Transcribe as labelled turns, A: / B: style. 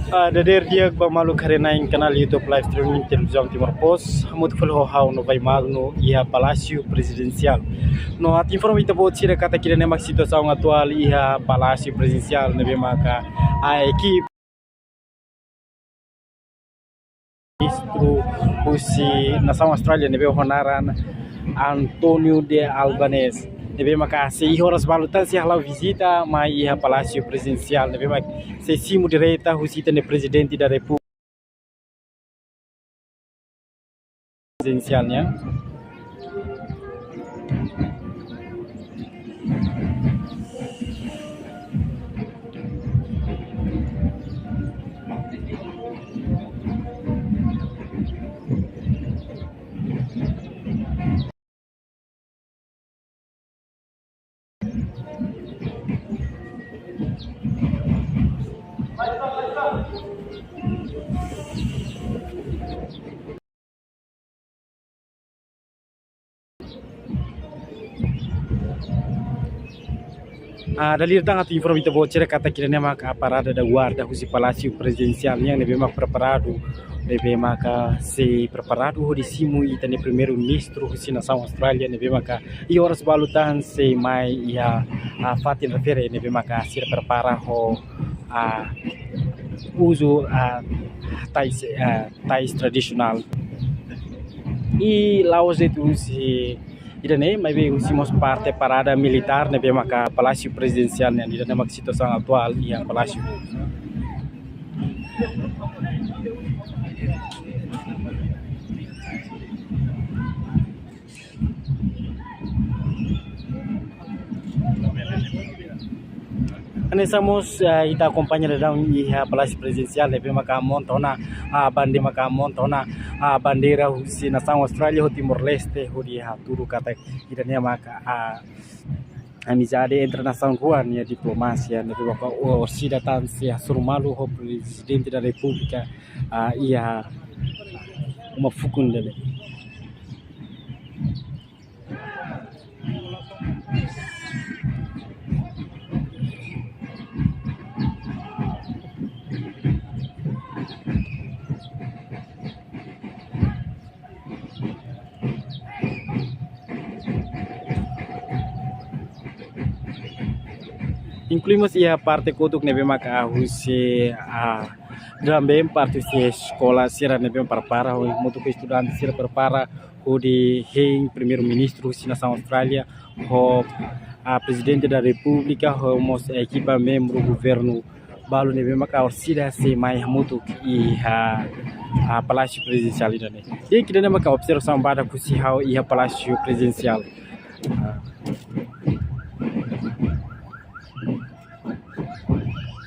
A: Dader dia malu karena yang kenal YouTube live streaming televisão Timor Pos, muito falou how no vai magno ia Palácio Presidencial. No at informe ita bot sira kata kira nemak situação atual ia Palácio Presidencial nebe maka a equipe ministro usi nação Austrália nebe honoran Antonio de Albanese. Nebe maka se horas balutan se halau visita mai ia Palácio Presidencial nebe maka se simu direita husita ne presidente da República presidencialnya. Dalir tang atu informe ita bocere kata kiranya maka parada da guarda husi Palácio Presidencial yang nebe mak preparado nebe maka se preparado di simu ita ne primeiro ministro husi nação Austrália nebe maka i horas balutan se mai ia fatin refere nebe maka sir prepara ho uso tais tradisional e laos itu si idane mai be usimos parte parada militar nebe maka Palácio Presidencial yang idane mak situação atual yang Palácio Estamos ita acompanha dalam Palácio Presidencial nebe maka montona bande maka montona bandeira husi nação Austrália ho Timor Leste ho dia turu kata idane maka amizade entre nação ruan ya diplomasia nebe maka orsida tan se surmalu ho presidente da República ia uma fukundele. Incluímos a parte koduk nebe maka husi dalam parte se escola sira nebe prepara o muito que estudante sira prepara o de rei primeiro ministro husi nação Austrália o presidente da República o mos equipa membro governo balu nebe maka orsida se mai muito e Palácio Presidencial idane e que dane maka observação bada husi how ia Palácio Presidencial